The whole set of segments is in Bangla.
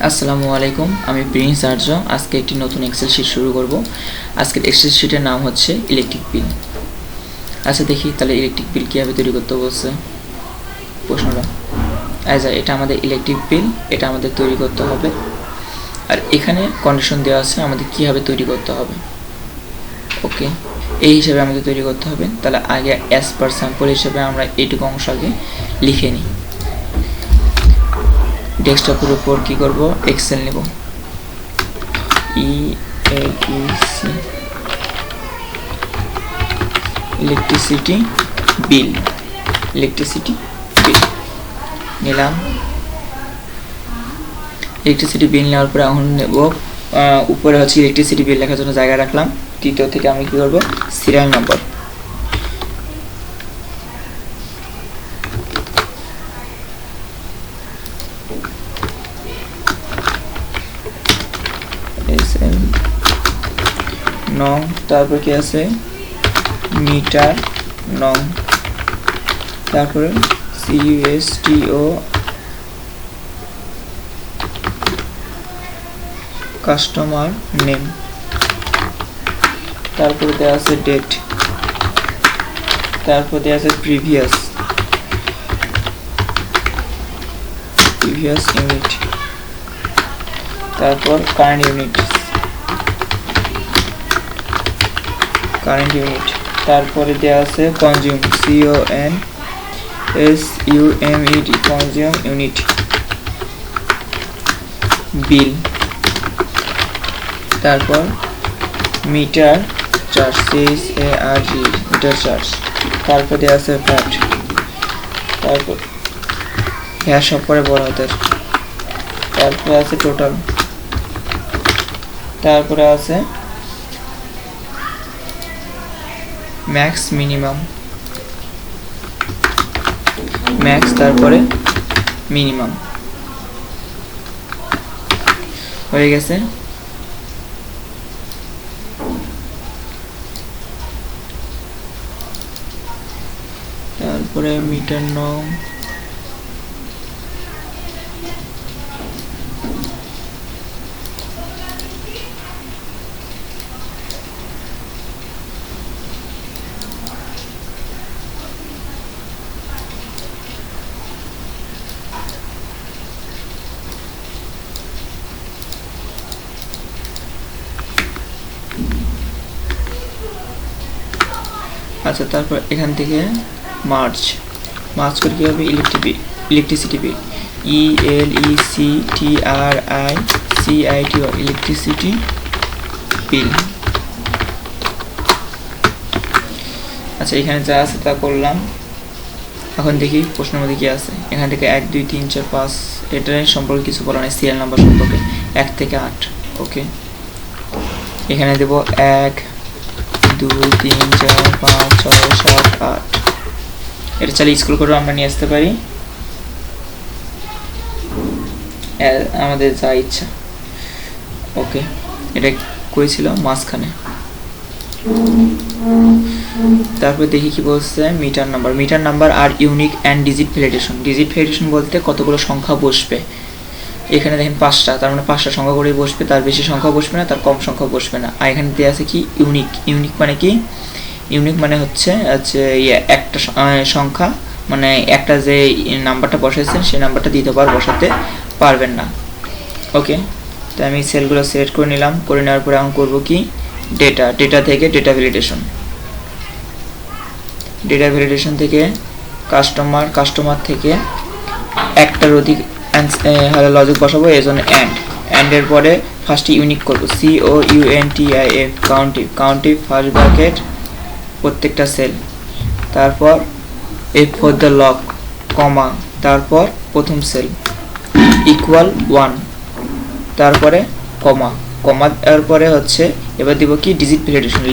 আসসালামু আলাইকুম, আমি প্রিন্স আর্য। আজকে একটি নতুন এক্সেল শিট শুরু করব। আজকের এক্সেল শিটের নাম হচ্ছে ইলেকট্রিক বিল। আচ্ছা দেখি তাহলে ইলেকট্রিক বিল কীভাবে তৈরি করতে বলছে প্রশ্নটা। আচ্ছা, এটা আমাদের ইলেকট্রিক বিল, এটা আমাদের তৈরি করতে হবে। আর এখানে কন্ডিশন দেওয়া আছে আমাদের কীভাবে তৈরি করতে হবে। ওকে, এই হিসাবে আমাদের তৈরি করতে হবে। তাহলে আগে অ্যাজ পার স্যাম্পল হিসাবে আমরা এইটুকু অংশ আগে লিখে নিই। ডেস্কটপের উপর কী করব, এক্সেল নেব, ইলেকট্রিসিটি বিল নিলাম। ইলেকট্রিসিটি বিল নেওয়ার পরে এখন নেব উপরে হচ্ছে ইলেকট্রিসিটি বিল লেখার জন্য জায়গা রাখলাম। তৃতীয় থেকে আমি কী করব, সিরিয়াল নাম্বার, নং, তারপর কি আছে মিটার নং, তারপরে CUSTO কাস্টমার নেম, তারপরে দেওয়া আছে ডেট, তারপর দেওয়া আছে প্রিভিয়াস ইউনিট, তারপর কারেন্ট ইউনিট, তারপরে দেওয়া আছে কনজিউম CONSUMED কনজিউম ইউনিট, বিল, তারপর metre charge CHARG metre charge, তারপর দেওয়া আছে ভ্যাট, তারপর সব পরে বড় হাতের, তারপরে আছে টোটাল, তারপরে আছে ম্যাক্স মিনিমাম, তারপরে মিনিমাম। হয়ে গেছে। তারপরে মিটার নং, আচ্ছা তারপর এখান থেকে মার্চ করে কী হবে, electricity bill ELECTRICITY electricity bill. আচ্ছা এখানে যা আছে তা করলাম। এখন দেখি প্রশ্নের মধ্যে কী আছে। এখান থেকে 1 2 3 4 5 এটার সম্পর্কে কিছু বলা নেই, সিরিয়াল নাম্বার সম্পর্কে 1 থেকে 8। ওকে, এখানে দেব 1 2 3 4 5 6 7 8। এটা চালিয়ে স্ক্রল করে আমরা নিয়ে আসতে পারি আমাদের যা ইচ্ছা। ওকে, এটা করেছিল মাঝখানে। তারপর দেখি কি বলছে, মিটার নাম্বার আর ইউনিক অ্যান্ড ডিজিট ভ্যালিডেশন বলতে কতগুলো সংখ্যা বসবে। এখানে দেখেন 5টা, তার মানে 5টা সংখ্যা করেই বসবে, তার বেশি সংখ্যা বসবে না, তার কম সংখ্যা বসবে না। আর এখানে দেওয়া আছে কি ইউনিক মানে কি, ইউনিক মানে হচ্ছে একটা সংখ্যা, মানে একটা যে নাম্বারটা বসাইছেন সেই নাম্বারটা দ্বিতীয়বার বসাতে পারবেন না। ওকে, তো আমি সেলগুলো সিলেক্ট করে নিলাম। করে নেওয়ার পরে এখন করবো কি, ডেটা থেকে ডেটা ভ্যালিডেশন থেকে কাস্টমার থেকে একটার অধিক লজিক বসাবো, এই জন্য অ্যান্ডের পরে ফার্স্টে ইউনিক করবো COUNTIF কাউন্টিভ ফার্স্ট ব্র্যাকেট প্রত্যেকটা সেল, তারপর F for the লক কমা, তারপর প্রথম সেল ইকুয়াল 1, তারপরে কমা এরপরে হচ্ছে এবার দিব কি digit validation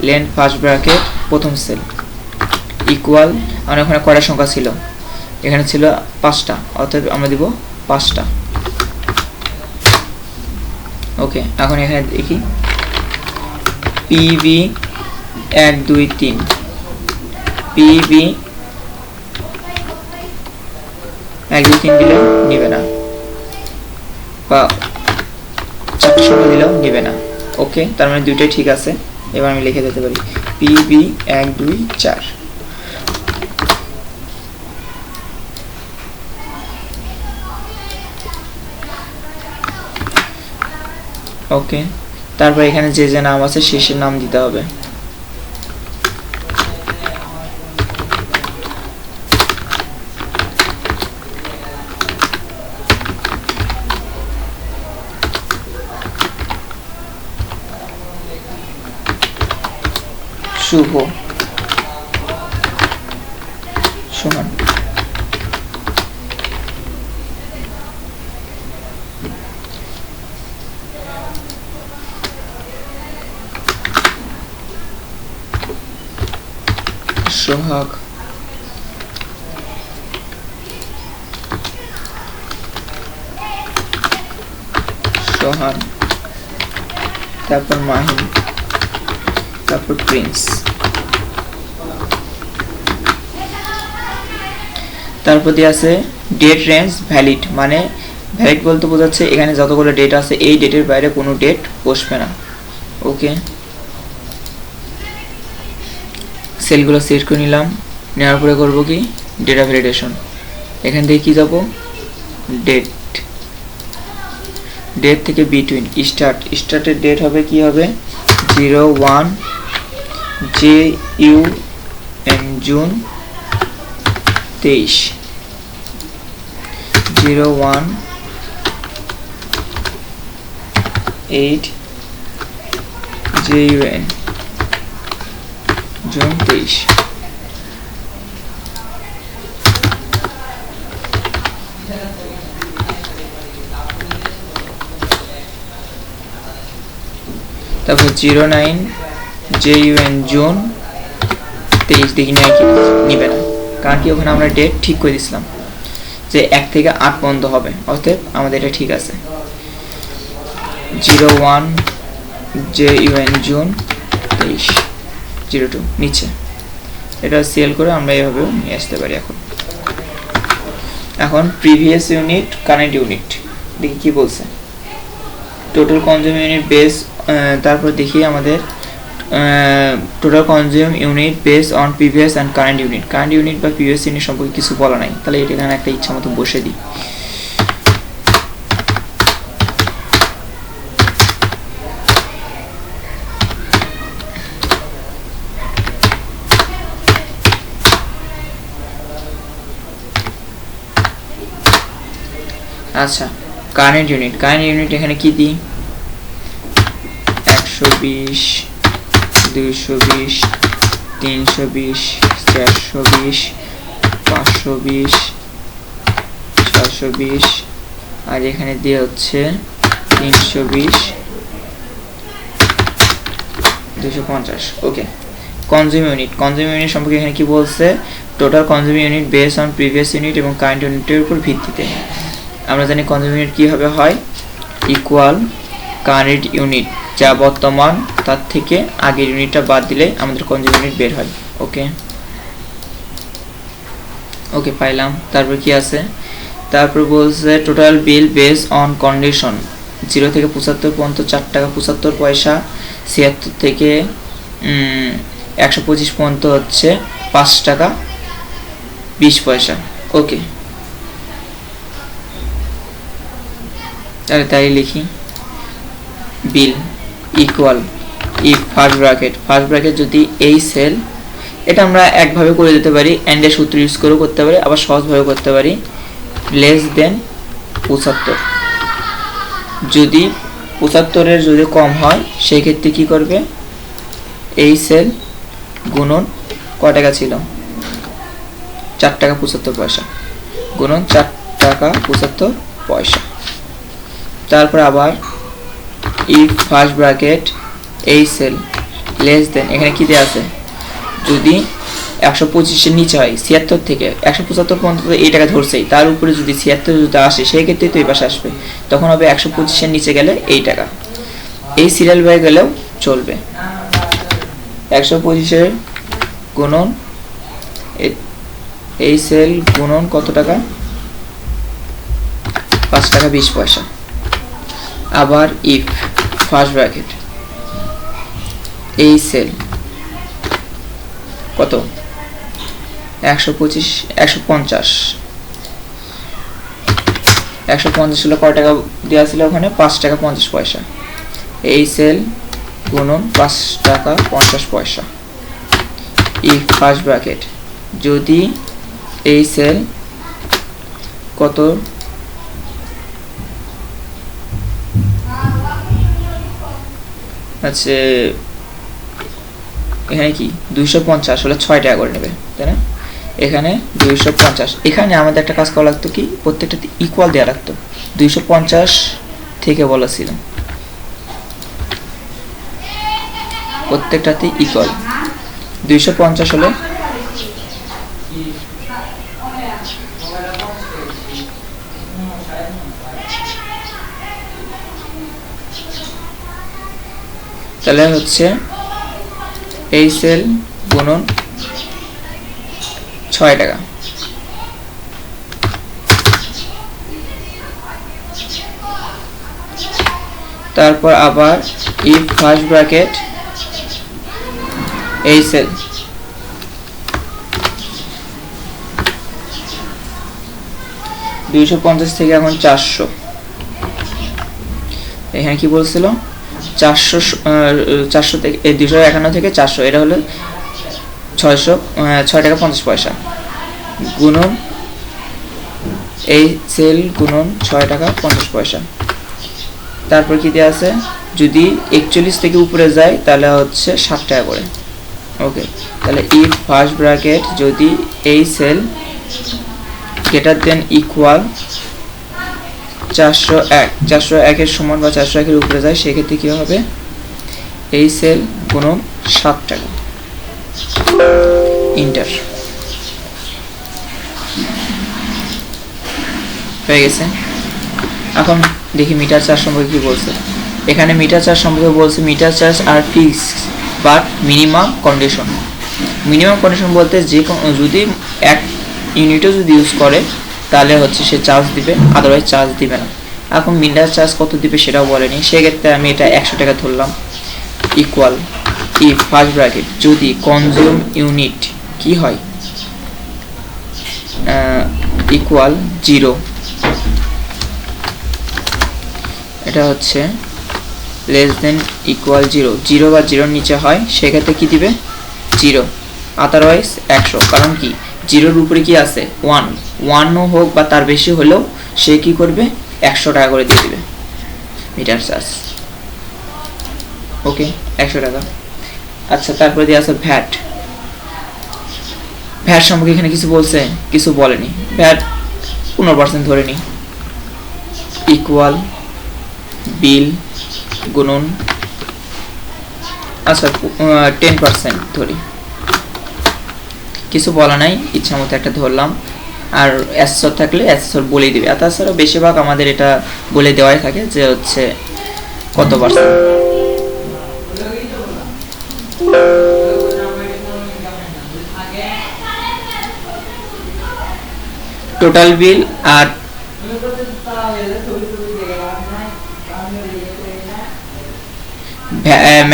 lane first bracket প্রথম সেল ইকুয়াল, আমার ওখানে কয়টা সংখ্যা ছিল, এখানে ছিল 5টা, অতএব আমরা দিব 5টা। ওকে, এখন এখানে দেখি PV 1 2 3 PV 1 2 3 দিলে নিবে না, বা 4টা সংখ্যা দিলেও নেবে না। ওকে, তার মানে দুইটাই ঠিক আছে। এবার আমি লিখে দিতে পারি PB 1 2 4। ওকে, তারপর এখানে যে যে নাম আছে শেষের নাম দিতে হবে। শুভ, সুমন, সোহাগ, সোহান, তারপর মাহিন, তারপর প্রিন্স। তারপর দিয়ে আছে ডেট রেঞ্জ ভ্যালিড, মানে ভ্যালিড বলতে বোঝাচ্ছে এখানে যতগুলো ডেট আছে এই ডেটের বাইরে কোনো ডেট বসবে না। ওকে, সেলগুলো সিলেক্ট করে নিলাম। নেওয়ার পরে করবো কি ডেটা ভ্যালিডেশন। এখান থেকে কি যাব, ডেট, ডেট থেকে বিটুইন স্টার্টের ডেট হবে কি হবে 01 JUN জুন 23, 01 8 JUN জুন 23। তারপর 09 JUN জুন 23 দেখি নেয় কি নিবে না, কারণ কি ওখানে আমরা ডেট ঠিক করে দিয়েছিলাম যে 1 থেকে 8 পর্যন্ত হবে, অতএব আমাদের এটা ঠিক আছে। 01 JUN জুন 23 02 নিচে, এটা সেল করে আমরা এভাবেও নিয়ে আসতে পারি। এখন প্রিভিয়াস ইউনিট কারেন্ট ইউনিট দেখি কি বলছে। টোটাল কনজিউম ইউনিট বেস, তারপর দেখি আমাদের total consume unit base on previous and current unit. Current unit বা প্রিভিয়াস ইউনিট সম্পর্কে কিছু বলা নাই, তাহলে এটা এখানে একটা ইচ্ছা মতো বসে দিই। আচ্ছা, কারেন্ট ইউনিট এখানে কি দিই 120 220 320 420 520 620 আর এখানে দিয়ে হচ্ছে 320 250। ওকে, কনজিউম ইউনিট সম্পর্কে এখানে কি বলছে, total consume unit base on previous unit এবং কারেন্ট ইউনিটের উপর ভিত্তিতে। আমরা জানি কনজিউম ইউনিট কীভাবে হয়, ইকুয়াল কারেন্ট ইউনিট, যা বর্তমান তার থেকে আগের ইউনিটটা বাদ দিলে আমাদের কনজিউম ইউনিট বের হয়। ওকে পাইলাম। তারপর কি আছে, তারপর বলছে total bill base on condition 0 থেকে 75 পর্যন্ত 4 টাকা 75 পয়সা, 76 থেকে 125 পর্যন্ত হচ্ছে 5 টাকা 20 পয়সা। ওকে, তাহলে তাই লিখি বিল ইকুয়াল ইফ ফার্স্ট ব্র্যাকেট যদি এই সেল, এটা আমরা একভাবে করে দিতে পারি, এন্ড এর সূত্র ইউজ করেও করতে পারি, আবার সহজভাবে করতে পারি, লেস দেন 75। যদি 75-এর যদি কম হয় সেই ক্ষেত্রে কি করবে, এই সেল গুণন কয় টাকা ছিল 4 টাকা 75 পয়সা গুণন 4 টাকা 75 পয়সা। তারপর আবার ইফ ফার্স্ট ব্র্যাকেট এই সেল লেস দেন, এখানে কি দেওয়া আছে, যদি 125-এর নিচে হয় 76 থেকে 175 পর্যন্ত এই টাকা ধরছেই, তার উপরে যদি 76 যদি আসে সেই ক্ষেত্রে তো এই পাশে আসবে, তখন হবে 125-এর নিচে গেলে এই টাকা, এই সিরিয়াল বাই গেলেও চলবে। 125-এর গুণন এই সেল গুণন কত টাকা 5 টাকা 20 পয়সা। আবার ইফ ফার্স্ট ব্র্যাকেট এই সেল কত 125 150 ছিল কয় টাকা দেওয়া ছিল ওখানে 5 টাকা 50 পয়সা এই সেল গুণন 5 টাকা 50 পয়সা ইফ ফার্স্ট ব্র্যাকেট যদি এই সেল কত আচ্ছা এখানে কি 250 হলে 6 টাকা করে নেবে তাই না এখানে 250 এখানে আমাদের একটা কাজ করা লাগতো কি প্রত্যেকটাতে ইকুয়াল দেওয়া লাগতো 250 থেকে বলা ছিল প্রত্যেকটাতে ইকুয়াল 250 হলে তাহলে হচ্ছে এই সেল গুণন 6 টাকা তারপর আবার ইফ ফার্স্ট ব্র্যাকেট এই সেল থেকে এখন 400 এখানে কি বলছিল 400 থেকে 251 থেকে 400 এটা হলো 6 টাকা 50 পয়সা গুণন এই সেল গুণন 6 টাকা 50 পয়সা তারপর কি দেয়া আছে যদি 41 থেকে উপরে যায় তাহলে হচ্ছে 60 টাকা করে ওকে তাহলে ইফ ফার্স্ট ব্র্যাকেট যদি এই সেল গ্রেটার দেন ইকুয়াল 401 এর সমান বা 401 এর উপরে যায় সেক্ষেত্রে কি হবে এই সেল গুণন 7 টাকা ইন্টার হয়ে গেছে এখন দেখি মিটার চার্জ সম্পর্কে কি বলছে এখানে মিটার চার্জ সম্পর্কে বলছে মিটার চার্জ আর ফিক্সড বাট মিনিমাম কন্ডিশন বলতে যে যদি 1 ইউনিটও যদি ইউজ করে তাহলে হচ্ছে সে চার্জ দিবে আদারওয়াইজ চার্জ দিবে না এখন মিটার চার্জ কত দিবে সেটাও বলেনি সেক্ষেত্রে আমি এটা 100 টাকা ধরলাম ইকুয়াল ইফ ফার্স্ট ব্র্যাকেট যদি কনজিউম ইউনিট কি হয় ইকুয়াল 0 এটা হচ্ছে লেস দেন ইকুয়াল 0 বা 0 নিচে হয় সেক্ষেত্রে কি দিবে 0 আদারওয়াইজ 100 কারণ কি 0 এর উপরে কি আছে 1 হোক বা তার বেশি হলেও সে কি করবে 100 টাকা করে দিয়ে দিবে মিটার চার্জ ওকে 100 টাকা আচ্ছা তারপরে দিয়ে আছে ভ্যাট সম্পর্কে এখানে কিছু বলছে কিছু বলেনি ভ্যাট 15% ধরে নি ইকুয়াল বিল গুণন আচ্ছা 10% ধরি কিছু বলা নাই ইচ্ছা মতো একটা ধরলাম আর অ্যাসেসর থাকলে অ্যাসেসর বলে দিবে আর তাছাড়া বেশিরভাগ আমাদের এটা বলে দেওয়াই থাকে যে হচ্ছে কত percent total bill R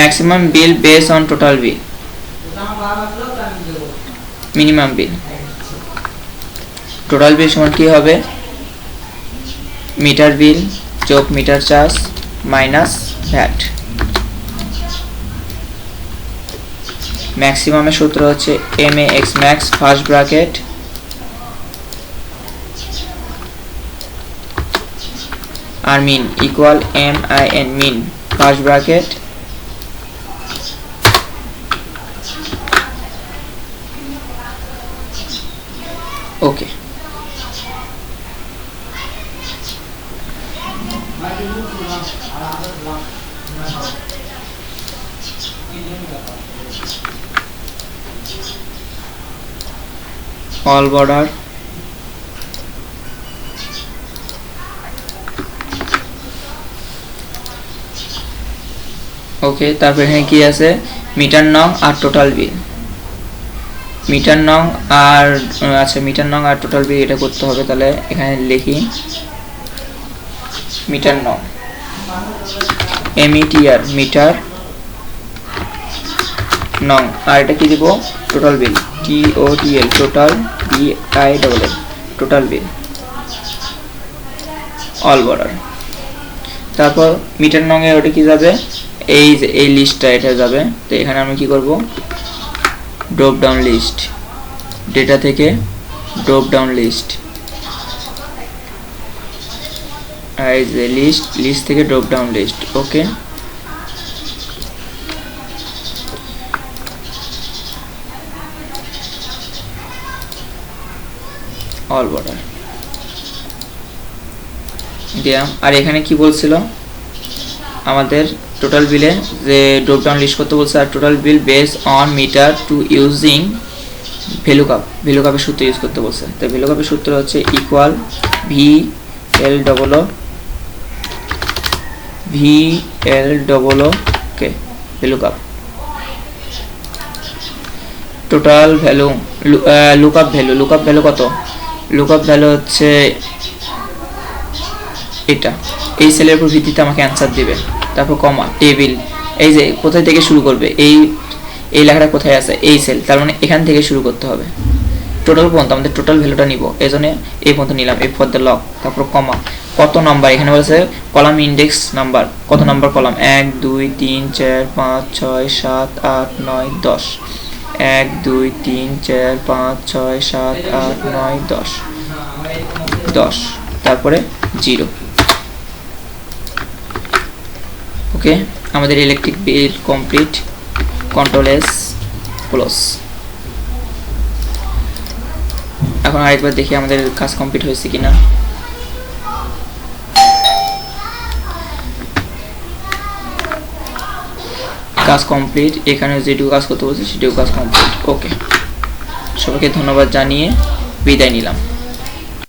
maximum bill based on total bill minimum bill total bill সমান কি হবে মিটার বিল যোগ মিটার চার্জ মাইনাস ভ্যাট ম্যাক্সিমামের সূত্র হচ্ছে max max ফার্স্ট ব্র্যাকেট আর min equal min min first bracket okay all border okay তারপর এখানে কি আছে মিটার নং আর টোটাল বিল মিটার নং আর আচ্ছা মিটার নং আর টোটাল বিল এটা করতে হবে তাহলে এখানে লিখি মিটার নং METR মিটার নং, আর এটা কি দিব total bill TOTL total BILL total bill all border. তারপর মিটার নং এ ওটা কি যাবে এই যে এই লিস্টটা এটা যাবে। তো এখানে আমি কি করব ড্রপ ডাউন লিস্ট ডেটা থেকে ড্রপ ডাউন লিস্ট এই যে লিস্ট থেকে drop down list okay. All border দিলাম। আর এখানে কি বলছিল আমাদের টোটাল বিলে যে ড্রপ ডাউন লিস্ট করতে বলছে, আর total bill base on meter two using VLOOKUP ভ্যালুকাপের সূত্র ইউজ করতে বলছে। তো ভ্যালুকাপের সূত্র হচ্ছে ইকুয়াল VL কে VLOOKUP total value lookup value কত লুকআপ ভ্যালু হচ্ছে এটা এই সেলের উপর ভিত্তিতে আমাকে অ্যানসার দিবে। তারপর কমা টেবিল এই যে কোথায় থেকে শুরু করবে এই লেখাটা কোথায় আছে এই সেল, তার মানে এখান থেকে শুরু করতে হবে। টোটাল পর্যন্ত আমাদের টোটাল ভ্যালুটা নিব, এজন্য এই পর্যন্ত নিলাম এই ফর দ্য লগ। তারপর কমা কত নাম্বার এখানে বলেছে কলাম ইন্ডেক্স নাম্বার কত নাম্বার কলাম 1 2 3 4 5 6 7 8 9 10 1 2 3 4 5 6 7 8 9 10 তারপরে 0 ওকে। আমাদের electric bill complete. Control S close. এখন আরেকবার দেখি আমাদের কাজ কমপ্লিট হয়েছে কিনা। কাজ কমপ্লিট, এখানে যেটুকু কাজ করতে বলছে সেটুকু কাজ কমপ্লিট ওকে। সবাইকে ধন্যবাদ জানিয়ে বিদায় নিলাম।